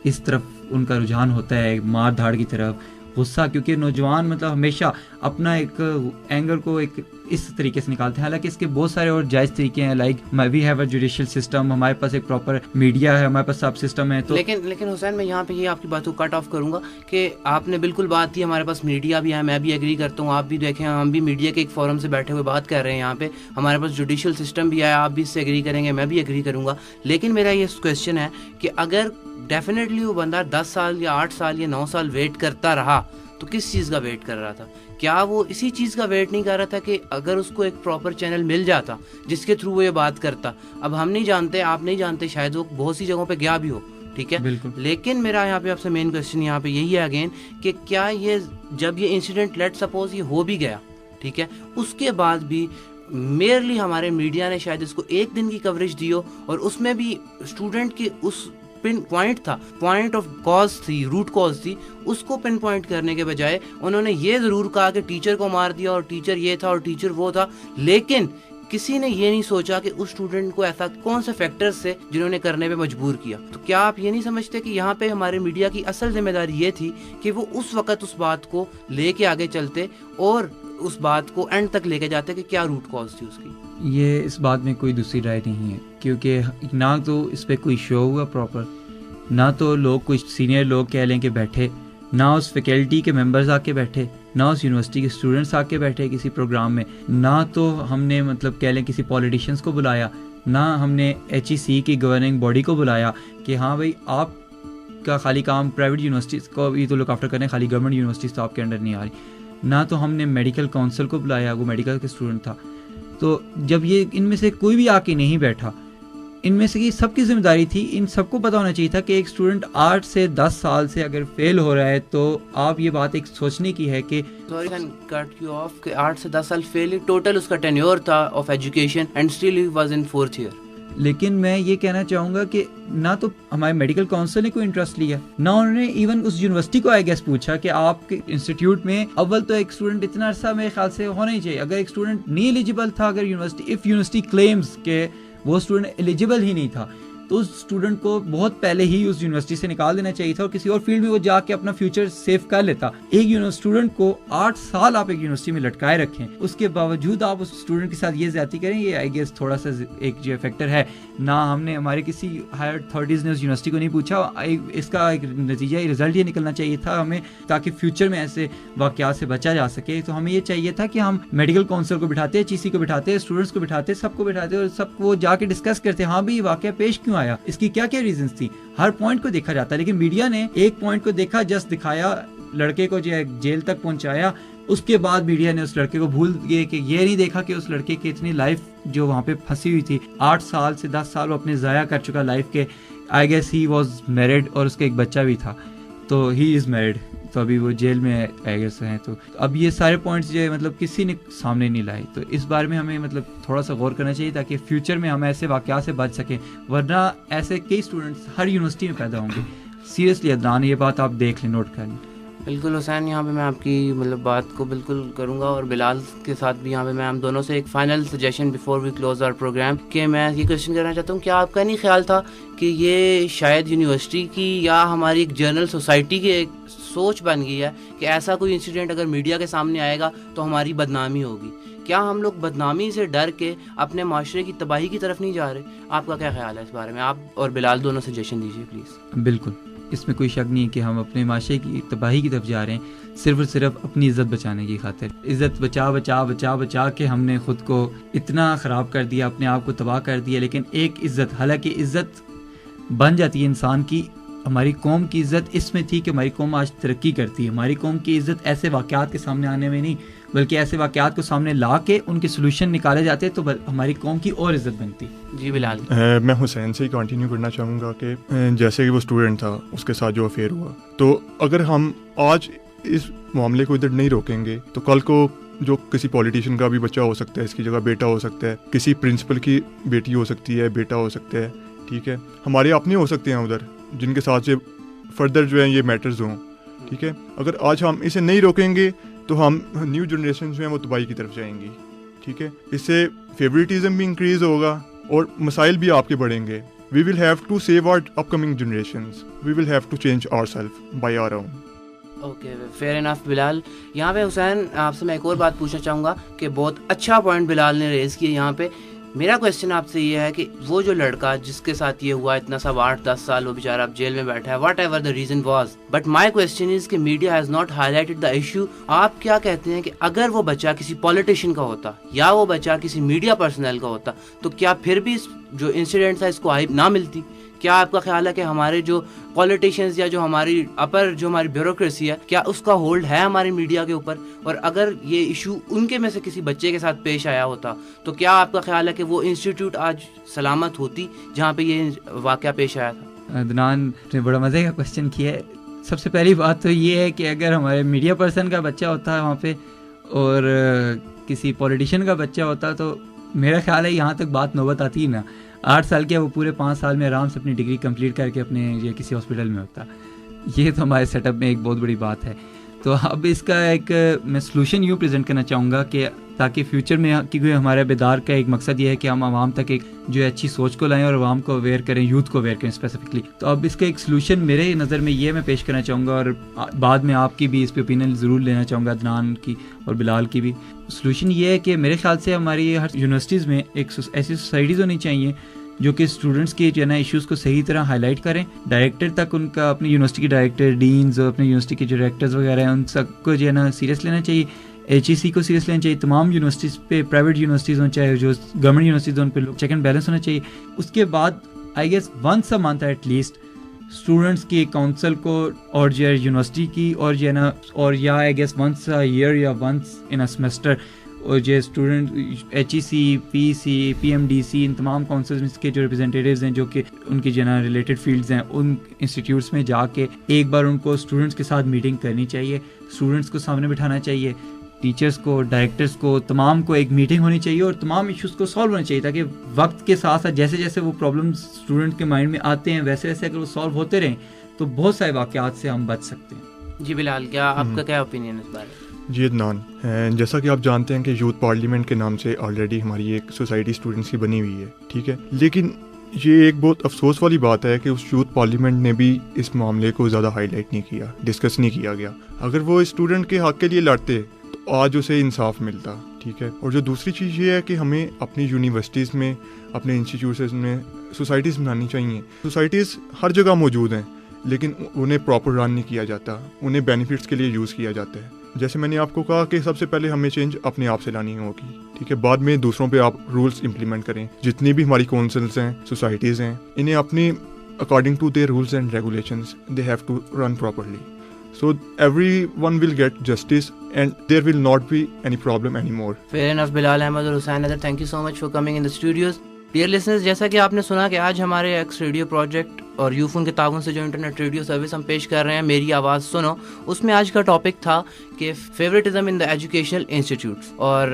اس طرف ان کا رجحان ہوتا ہے، مار دھاڑ کی طرف، غصہ، کیونکہ نوجوان مطلب ہمیشہ اپنا ایک اینگر کو ایک اس طریقے سے نکالتے ہیں. حالانکہ اس کے بہت سارے اور جائز طریقے ہیں، like we have a judicial system, ہمارے پاس ایک پراپر میڈیا ہے، ہمارے پاس سب سسٹم ہے. تو لیکن حسین میں یہاں پہ یہ آپ کی بات کو کٹ آف کروں گا کہ آپ نے بالکل بات کی، ہمارے پاس میڈیا بھی ہے، میں بھی ایگری کرتا ہوں، آپ بھی دیکھیں ہم بھی میڈیا کے ایک فورم سے بیٹھے ہوئے بات کر رہے ہیں یہاں پہ، ہمارے پاس جوڈیشل سسٹم بھی ہے، آپ بھی اس سے ایگری کریں گے، میں بھی ایگری کروں گا. لیکن میرا یہ کویشچن ہے کہ اگر ڈیفینیٹلی وہ بندہ 10 سال یا 8 سال یا 9 سال ویٹ کرتا رہا تو کس چیز کا ویٹ کر رہا تھا؟ کیا وہ اسی چیز کا ویٹ نہیں کر رہا تھا کہ اگر اس کو ایک پراپر چینل مل جاتا جس کے تھرو وہ یہ بات کرتا؟ اب ہم نہیں جانتے، آپ نہیں جانتے، شاید وہ بہت سی جگہوں پہ گیا بھی ہو، ٹھیک ہے، لیکن میرا یہاں پہ آپ سے مین کویشچن یہاں پہ یہی ہے اگین کہ کیا یہ جب یہ انسیڈنٹ لیٹ سپوز یہ ہو بھی گیا، ٹھیک ہے، اس کے بعد بھی میئرلی ہمارے میڈیا نے شاید اس کو 1 دن کی کوریج دی ہو، اور اس میں بھی اسٹوڈنٹ کی اس پن پوائنٹ تھا، پوائنٹ آف کاز تھی، روٹ کاز تھی، اس کو پن پوائنٹ کرنے کے بجائے انہوں نے یہ ضرور کہا کہ ٹیچر کو مار دیا اور ٹیچر یہ تھا اور ٹیچر وہ تھا، لیکن کسی نے یہ نہیں سوچا کہ اس اسٹوڈنٹ کو ایسا کون سے فیکٹرز تھے جنہوں نے کرنے پہ مجبور کیا. تو کیا آپ یہ نہیں سمجھتے کہ یہاں پہ ہمارے میڈیا کی اصل ذمہ داری یہ تھی کہ وہ اس وقت اس بات کو لے کے آگے چلتے اور اس بات کو اینڈ تک لے کے جاتے کہ کیا روٹ کاز تھی اس کی؟ یہ اس بات میں کوئی دوسری رائے نہیں ہے، کیونکہ نہ تو اس پہ کوئی شو ہوا پراپر، نہ تو لوگ کچھ سینئر لوگ کہہ لیں کہ بیٹھے، نہ اس فیکلٹی کے ممبرز آ کے بیٹھے، نہ اس یونیورسٹی کے اسٹوڈنٹس آ کے بیٹھے کسی پروگرام میں، نہ تو ہم نے مطلب کہہ لیں کسی پولیٹیشینس کو بلایا، نہ ہم نے HEC کی گورننگ باڈی کو بلایا کہ ہاں بھائی آپ کا خالی کام پرائیویٹ یونیورسٹیز کو بھی تو لک آفٹر کرنے، خالی گورنمنٹ یونیورسٹیز تو آپ کے انڈر نہیں آ رہی، نہ تو ہم نے میڈیکل کونسل کو بلایا، وہ میڈیکل کے اسٹوڈنٹ تھا. تو جب یہ ان میں سے کوئی بھی آ کے نہیں بیٹھا، ان میں سے یہ سب کی ذمہ داری تھی، ان سب کو پتہ ہونا چاہیے تھا کہ ایک اسٹوڈنٹ 8 سے 10 سال سے اگر فیل ہو رہا ہے تو آپ یہ بات ایک سوچنے کی ہے کہ sorry can cut you off کہ 8 سے 10 سال فیل ٹوٹل اس کا ٹینیور تھا of education and still he was in 4th year. لیکن میں یہ کہنا چاہوں گا کہ نہ تو ہمارے میڈیکل کونسل نے کوئی انٹرسٹ لیا، نہ انہوں نے ایون اس یونیورسٹی کو آئی گیس پوچھا کہ آپ کے انسٹیٹیوٹ میں اول تو ایک اسٹوڈنٹ اتنا عرصہ میرے خیال سے ہونا ہی چاہیے. اگر ایک اسٹوڈنٹ نہیں ایلیجیبل تھا، اگر یونیورسٹی کلیمز کہ وہ اسٹوڈنٹ ایلیجیبل ہی نہیں تھا، تو اس اسٹوڈنٹ کو بہت پہلے ہی اس یونیورسٹی سے نکال دینا چاہیے تھا اور کسی اور فیلڈ میں وہ جا کے اپنا فیوچر سیو کر لیتا. ایک اسٹوڈنٹ کو 8 سال آپ ایک یونیورسٹی میں لٹکائے رکھیں، اس کے باوجود آپ اس اسٹوڈنٹ کے ساتھ یہ زیادتی کریں، یہ آئی گیس تھوڑا سا ایک جو فیکٹر ہے. نہ ہم نے ہمارے کسی ہائر اتھارٹیز نے اس یونیورسٹی کو نہیں پوچھا. اس کا ایک نتیجہ رزلٹ یہ نکلنا چاہیے تھا ہمیں، تاکہ فیوچر میں ایسے واقعات سے بچا جا سکے. تو ہمیں یہ چاہیے تھا کہ ہم میڈیکل کونسل کو بٹھاتے، HEC کو بٹھاتے، اسٹوڈنٹس کو بٹھاتے، سب کو بٹھاتے اور سب کو جا کے ڈسکس کرتے، ہاں بھی یہ واقعہ پیش کیوں آیا، اس کی کیا ریزنس تھی. ہر پوائنٹ کو دیکھا جاتا ہے، لیکن میڈیا نے ایک پوائنٹ کو دیکھا، جسٹ دکھایا، لڑکے کو جو ہے جیل تک پہنچایا. اس کے بعد میڈیا نے اس لڑکے کو بھول گئے کہ یہ نہیں دیکھا کہ اس لڑکے کی اتنی لائف جو وہاں پہ پھنسی ہوئی تھی، 8 سال سے 10 سال وہ اپنے ضائع کر چکا لائف کے. I guess he was married اور اس کا ایک بچہ بھی تھا، تو ہی از میرڈ، تو ابھی وہ جیل میں آئی گیس ہیں. تو اب یہ سارے پوائنٹس جو ہے مطلب کسی نے سامنے نہیں لائے. تو اس بارے میں ہمیں مطلب تھوڑا سا غور کرنا چاہیے تاکہ فیوچر میں ہم ایسے واقعات سے بچ سکیں، ورنہ ایسے کئی اسٹوڈنٹس ہر یونیورسٹی میں پیدا ہوں گے. سیریسلی عدنان، یہ بات آپ دیکھ لیں، نوٹ کر لیں. بالکل حسین، یہاں پہ میں آپ کی مطلب بات کو بالکل کروں گا، اور بلال کے ساتھ بھی یہاں پہ میں ہم دونوں سے ایک final suggestion before we close our programme کہ میں یہ کویشچن کرنا چاہتا ہوں کہ آپ کا نہیں خیال تھا کہ یہ شاید یونیورسٹی کی یا ہماری ایک جرنل سوسائٹی کی ایک سوچ بن گئی ہے کہ ایسا کوئی انسیڈنٹ اگر میڈیا کے سامنے آئے گا تو ہماری بدنامی ہوگی؟ کیا ہم لوگ بدنامی سے ڈر کے اپنے معاشرے کی تباہی کی طرف نہیں جا رہے؟ آپ کا کیا خیال ہے اس بارے میں؟ آپ اور بلال دونوں سجیشن دیجیے پلیز. بالکل، اس میں کوئی شک نہیں کہ ہم اپنے معاشرے کی تباہی کی طرف جا رہے ہیں، صرف اور صرف اپنی عزت بچانے کی خاطر. عزت بچا بچا بچا بچا کے ہم نے خود کو اتنا خراب کر دیا، اپنے آپ کو تباہ کر دیا. لیکن ایک عزت، حالانکہ عزت بن جاتی ہے انسان کی. ہماری قوم کی عزت اس میں تھی کہ ہماری قوم آج ترقی کرتی ہے. ہماری قوم کی عزت ایسے واقعات کے سامنے آنے میں نہیں، بلکہ ایسے واقعات کو سامنے لا کے ان کے سلوشن نکالے جاتے تو ہماری قوم کی اور عزت بنتی. جی بلال. میں حسین سے ہی کنٹینیو کرنا چاہوں گا کہ جیسے کہ وہ اسٹوڈنٹ تھا، اس کے ساتھ جو افیئر ہوا، تو اگر ہم آج اس معاملے کو ادھر نہیں روکیں گے تو کل کو جو کسی پولیٹیشین کا بھی بچہ ہو سکتا ہے، اس کی جگہ بیٹا ہو سکتا ہے، کسی پرنسپل کی بیٹی ہو سکتی ہے، بیٹا ہو سکتا ہے، ٹھیک ہے، ہمارے اپنے ہو سکتے ہیں ادھر جن کے ساتھ سے فردر جو ہیں یہ میٹرز ہوں، ٹھیک ہے. اگر آج ہم اسے نہیں روکیں گے تو ہم نیو جنریشن جو ہیں وہ تباہی کی طرف جائیں گی، ٹھیک ہے. اس سے فیوریٹزم بھی انکریز ہوگا اور مسائل بھی آپ کے بڑھیں گے. We will have to save our upcoming generations. We will have to change ourselves by our own. Okay fair enough Bilal. یہاں پہ حسین آپ سے میں ایک اور بات پوچھنا چاہوں گا کہ بہت اچھا پوائنٹ بلال نے ریز کیا یہاں پہ. میرا کویشچن آپ سے یہ ہے کہ وہ جو لڑکا جس کے ساتھ یہ ہوا اتنا سب 8-10 سال وہ بیچارہ اب جیل میں بیٹھا ہے، whatever the reason was, but my question is کہ media has not highlighted the issue. آپ کیا کہتے ہیں کہ اگر وہ بچہ کسی پولیٹیشین کا ہوتا یا وہ بچہ کسی میڈیا پرسنل کا ہوتا تو کیا پھر بھی جو انسیڈنٹ تھا اس کو ہائپ نہ ملتی؟ کیا آپ کا خیال ہے کہ ہمارے جو پولیٹیشینز یا جو ہماری جو ہماری بیوروکریسی ہے کیا اس کا ہولڈ ہے ہماری میڈیا کے اوپر؟ اور اگر یہ ایشو ان کے میں سے کسی بچے کے ساتھ پیش آیا ہوتا تو کیا آپ کا خیال ہے کہ وہ انسٹیٹیوٹ آج سلامت ہوتی جہاں پہ یہ واقعہ پیش آیا تھا؟ عدنان نے بڑا مزے کا کویشچن کیا ہے. سب سے پہلی بات تو یہ ہے کہ اگر ہمارے میڈیا پرسن کا بچہ ہوتا ہے وہاں پہ اور کسی پولیٹیشین کا بچہ ہوتا تو میرا خیال ہے یہاں تک بات نوبت آتی ہی نا. 8 سال کیا وہ پورے 5 سال میں آرام سے اپنی ڈگری کمپلیٹ کر کے اپنے یا کسی ہاسپٹل میں ہوتا. یہ تو ہمارے سیٹ اپ میں ایک بہت بڑی بات ہے. تو اب اس کا ایک میں سلوشن یوں پریزنٹ کرنا چاہوں گا کہ تاکہ فیوچر میں، کیونکہ ہمارا بیدار کا ایک مقصد یہ ہے کہ ہم عوام تک ایک جو ہے اچھی سوچ کو لائیں اور عوام کو اویئر کریں، یوتھ کو اویئر کریں اسپیسیفکلی. تو اب اس کا ایک سلوشن میرے نظر میں یہ میں پیش کرنا چاہوں گا اور بعد میں آپ کی بھی اس پہ اوپینین ضرور لینا چاہوں گا، عدنان کی اور بلال کی بھی. سلوشن یہ ہے کہ میرے خیال سے ہماری ہر یونیورسٹیز میں ایک ایسی سوسائٹیز ہونی چاہیے جو کہ اسٹوڈنٹس کے جو ہے نا ایشوز کو صحیح طرح ہائی لائٹ کریں. ڈائریکٹر تک ان کا، اپنی یونیورسٹی کے ڈائریکٹر، ڈینز اور اپنی یونیورسٹی کے جو ڈائریکٹرز وغیرہ ہیں ان سب کو جو ہے نا سیریس لینا چاہیے. HEC کو سیریس لینا چاہیے. تمام یونیورسٹیز پہ، پرائیویٹ یونیورسٹیز ہوں چاہے جو گورنمنٹ یونیورسٹیز ہوں، ان پہ لوگ چیک اینڈ بیلنس ہونا چاہیے. اس کے بعد I guess once a month at least students کی کونسل کو اور جو ہے یونیورسٹی کی اور جو ہے نا اور یا I guess once a year یا ونس ان اے سیمسٹر اور جو اسٹوڈنٹ HEC، PEC، PMDC ان تمام کونسلز کے جو ریپرزینٹیوز ہیں جو کہ ان کی جو ہے نا ریلیٹڈ فیلڈز ہیں ان انسٹیٹیوٹس میں جا کے ایک بار ان کو اسٹوڈنٹس کے ساتھ میٹنگ کرنی چاہیے. اسٹوڈنٹس کو سامنے بٹھانا چاہیے، ٹیچرس کو، ڈائریکٹرس کو، تمام کو ایک میٹنگ ہونی چاہیے اور تمام ایشوز کو سالو ہونا چاہیے تاکہ وقت کے ساتھ ساتھ جیسے جیسے وہ پرابلمس اسٹوڈنٹ کے مائنڈ میں آتے ہیں ویسے ویسے اگر وہ سالو ہوتے رہیں تو بہت سارے واقعات سے ہم بچ سکتے ہیں. جی بلال، کیا آپ کا کیا اوپینین ہے اس بارے میں؟ جی عدنان، جیسا کہ آپ جانتے ہیں کہ یوتھ پارلیمنٹ کے نام سے آلریڈی ہماری ایک سوسائٹی اسٹوڈنٹس کی بنی ہوئی ہے، ٹھیک ہے. لیکن یہ ایک بہت افسوس والی بات ہے کہ اس یوتھ پارلیمنٹ نے بھی اس معاملے کو زیادہ ہائی لائٹ نہیں کیا، ڈسکس نہیں کیا گیا. اگر وہ اسٹوڈنٹ کے حق کے لیے لڑتے تو آج اسے انصاف ملتا، ٹھیک ہے. اور جو دوسری چیز یہ ہے کہ ہمیں اپنی یونیورسٹیز میں، اپنے انسٹیٹیوٹس میں سوسائٹیز بنانی چاہیے. سوسائٹیز ہر جگہ موجود ہیں لیکن انہیں پراپر رن نہیں کیا جاتا، انہیں بینیفٹس کے لیے یوز کیا جاتا ہے. جیسے میں نے آپ کو کہا کہ سب سے پہلے ہمیں چینج اپنے آپ سے لانی ہوگی، ٹھیک ہے. بعد میں دوسروں پہ آپ رولس امپلیمنٹ کریں. جتنی بھی ہماری کونسلس ہیں، سوسائٹیز ہیں، انہیں اپنی according to their rules and regulations they have to run properly. So everyone will get justice and there will not be any problem anymore. Fair enough. بلال احمد اور حسین other, thank you so much for coming in the studios. Dear listeners، جیسا کہ آپ نے سنا کہ آج ہمارے x radio project اور یوفون کے تعاون سے جو انٹرنیٹ ریڈیو سروس ہم پیش کر رہے ہیں، میری آواز سنو، اس میں آج کا ٹاپک تھا کہ favouritism in the educational institutes. اور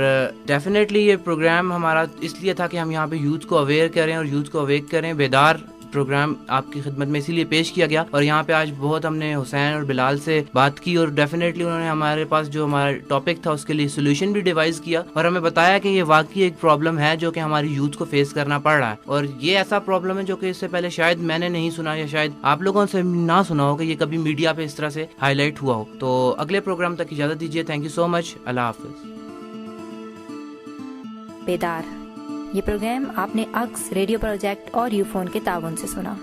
ڈیفینیٹلی یہ پروگرام ہمارا اس لیے تھا کہ ہم یہاں پہ یوتھ کو اویئر کریں اور یوتھ کو اویک کریں. بیدار پروگرام آپ کی خدمت میں اسی لیے پیش کیا گیا اور یہاں پہ آج بہت ہم نے حسین اور بلال سے بات کی اور ڈیفینیٹلی انہوں نے ہمارے پاس جو ہمارا ٹاپک تھا اس کے لیے سولوشن بھی ڈیوائز کیا اور ہمیں بتایا کہ یہ واقعی ایک پرابلم ہے جو کہ ہماری یوتھ کو فیس کرنا پڑ رہا ہے. اور یہ ایسا پرابلم ہے جو کہ اس سے پہلے شاید میں نے نہیں سنا یا شاید آپ لوگوں سے نہ سنا ہو کہ یہ کبھی میڈیا پہ اس طرح سے ہائی لائٹ ہوا ہو. تو اگلے پروگرام تک اجازت دیجیے. تھینک یو سو مچ. اللہ حافظ. بیدار، یہ پروگرام آپ نے اکس ریڈیو پروجیکٹ اور یوفون کے تعاون سے سنا.